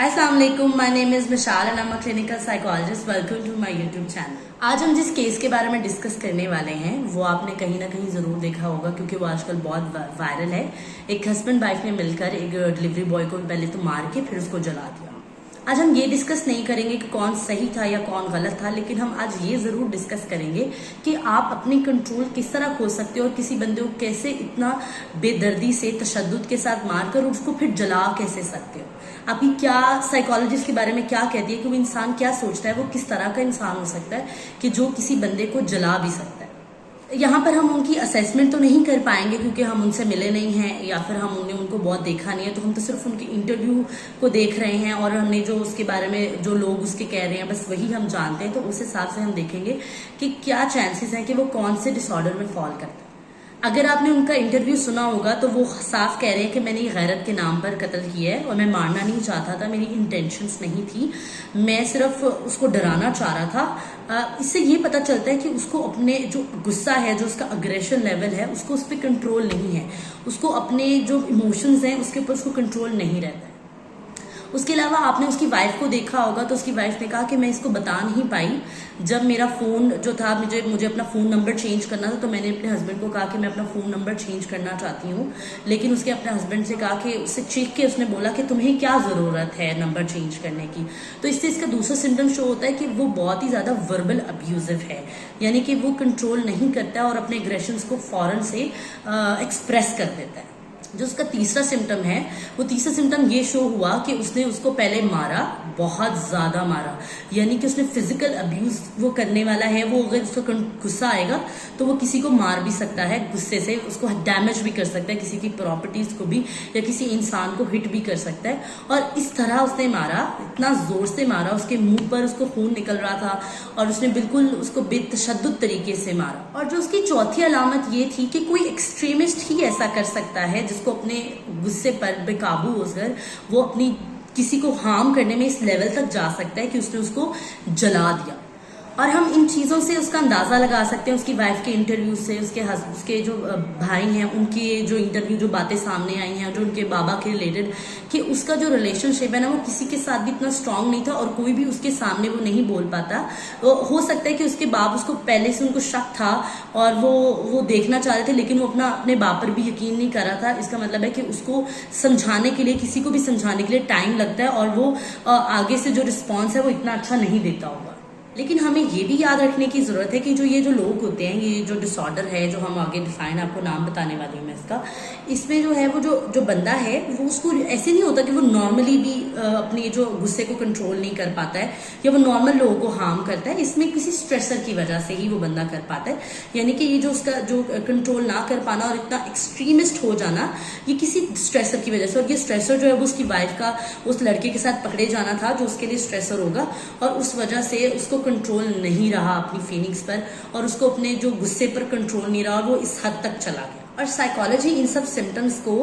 अस्सलाम वालेकुम, my name is Mishal and I am a clinical psychologist. Welcome to my YouTube channel. आज हम जिस केस के बारे में डिस्कस करने वाले हैं वो आपने कहीं ना कहीं जरूर देखा होगा, क्योंकि वो आजकल बहुत वायरल है। एक हस्बैंड वाइफ ने मिलकर एक डिलीवरी बॉय को पहले तो मार के फिर उसको जला दिया। आज हम ये डिस्कस नहीं करेंगे कि कौन सही था या कौन गलत था, लेकिन हम आज ये जरूर डिस्कस करेंगे कि आप अपनी कंट्रोल किस तरह खो सकते हो और किसी बंदे को कैसे इतना बेदर्दी से तशद्दुद के साथ मारकर उसको फिर जला कैसे सकते हो। आपकी क्या साइकोलॉजिस्ट के बारे में क्या कहती है कि वो इंसान क्या सोचता है, वो किस तरह का इंसान हो सकता है कि जो किसी बंदे को जला भी सकता है। यहाँ पर हम उनकी असेसमेंट तो नहीं कर पाएंगे क्योंकि हम उनसे मिले नहीं हैं या फिर हमने उनको बहुत देखा नहीं है, तो हम तो सिर्फ उनके इंटरव्यू को देख रहे हैं और हमने जो उसके बारे में जो लोग उसके कह रहे हैं बस वही हम जानते हैं। तो उस हिसाब से हम देखेंगे कि क्या चांसेस हैं कि वो कौन से डिसऑर्डर में फॉल करता है। अगर आपने उनका इंटरव्यू सुना होगा तो वो साफ कह रहे हैं कि मैंने गैरत के नाम पर कत्ल किया है और मैं मारना नहीं चाहता था, मेरी इंटेंशंस नहीं थी, मैं सिर्फ उसको डराना चाह रहा था। इससे ये पता चलता है कि उसको अपने जो गुस्सा है, जो उसका अग्रेशन लेवल है, उसको उस पर कंट्रोल नहीं है, उसको अपने जो इमोशंस हैं उसके ऊपर उसको कंट्रोल नहीं रहता है। उसके अलावा आपने उसकी वाइफ को देखा होगा तो उसकी वाइफ ने कहा कि मैं इसको बता नहीं पाई, जब मेरा फोन जो था मुझे अपना फोन नंबर चेंज करना था तो मैंने अपने हस्बैंड को कहा कि मैं अपना फोन नंबर चेंज करना चाहती हूँ, लेकिन उसके अपने हस्बैंड से कहा कि उससे चीख के उसने बोला कि तुम्हें क्या जरूरत है नंबर चेंज करने की। तो इससे इसका दूसरा सिम्टम शो होता है कि वो बहुत ही ज्यादा वर्बल अब्यूजिव है, यानी कि वो कंट्रोल नहीं करता और अपने एग्रेशन को फौरन से एक्सप्रेस कर देता है। जो उसका तीसरा सिम्टम है, वो तीसरा सिम्टम ये शो हुआ कि उसने उसको पहले मारा, बहुत ज्यादा मारा, यानी कि उसने फिजिकल अब्यूज वो करने वाला है। वो अगर उसका गुस्सा आएगा तो वो किसी को मार भी सकता है, गुस्से से उसको डैमेज भी कर सकता है, किसी की प्रॉपर्टीज को भी या किसी इंसान को हिट भी कर सकता है। और इस तरह उसने मारा, इतना जोर से मारा, उसके मुंह पर उसको खून निकल रहा था और उसने बिल्कुल उसको बेतशद्दुद तरीके से मारा। और जो उसकी चौथी अलामत ये थी कि कोई एक्सट्रीमिस्ट ही ऐसा कर सकता है जिसको अपने गुस्से पर बेकाबू होकर वो अपनी किसी को हार्म करने में इस लेवल तक जा सकता है कि उसने उसको जला दिया। और हम इन चीजों से उसका अंदाजा लगा सकते हैं, उसकी वाइफ के इंटरव्यू से, उसके जो भाई हैं उनके जो इंटरव्यू, जो बातें सामने आई हैं, जो उनके बाबा के रिलेटेड, कि उसका जो रिलेशनशिप है ना वो किसी के साथ भी इतना स्ट्रांग नहीं था और कोई भी उसके सामने वो नहीं बोल पाता। वो हो सकता है कि उसके बाप उसको पहले से उनको शक था और वो देखना चाह रहे थे, लेकिन वो अपने बाप पर भी यकीन नहीं कर रहा था। इसका मतलब है कि उसको समझाने के लिए, किसी को भी समझाने के लिए टाइम लगता है और वो आगे से जो रिस्पॉन्स है वो इतना अच्छा नहीं देता होगा। लेकिन हमें ये भी याद रखने की जरूरत है कि जो लोग होते हैं, ये जो डिसऑर्डर है जो हम आगे डिफाइन आपको नाम बताने वाली हूँ मैं इसका, इसमें जो है वो जो बंदा है वो उसको ऐसे नहीं होता कि वो नॉर्मली भी अपने जो गुस्से को कंट्रोल नहीं कर पाता है या वो नॉर्मल लोगों को हार्म करता है। इसमें किसी स्ट्रेसर की वजह से ही वो बंदा कर पाता है, यानी कि ये जो उसका जो कंट्रोल ना कर पाना और इतना एक्सट्रीमिस्ट हो जाना, ये किसी स्ट्रेसर की वजह से। और ये स्ट्रेसर जो है वो उसकी वाइफ का उस लड़के के साथ पकड़े जाना था जो उसके लिए स्ट्रेसर होगा, और उस वजह से उसको कंट्रोल नहीं रहा अपनी फीलिंग्स पर और उसको अपने जो गुस्से पर कंट्रोल नहीं रहा और वो इस हद तक चला गया। और साइकोलॉजी इन सब सिम्टम्स को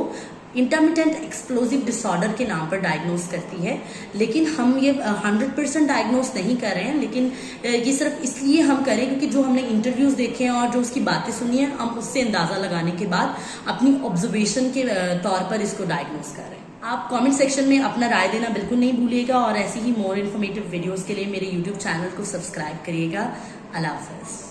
इंटरमिटेंट एक्सप्लोजिव डिसऑर्डर के नाम पर डायग्नोस करती है, लेकिन हम ये 100% डायग्नोस नहीं कर रहे हैं, लेकिन ये सिर्फ इसलिए हम करें क्योंकि जो हमने इंटरव्यूज देखे हैं और जो उसकी बातें सुनी है, हम उससे अंदाजा लगाने के बाद अपनी ऑब्जर्वेशन के तौर पर इसको डायग्नोस कर रहे हैं। आप कमेंट सेक्शन में अपना राय देना बिल्कुल नहीं भूलिएगा और ऐसी ही मोर इन्फॉर्मेटिव वीडियोस के लिए मेरे यूट्यूब चैनल को सब्सक्राइब करिएगा। अल्लाह हाफ़िज़।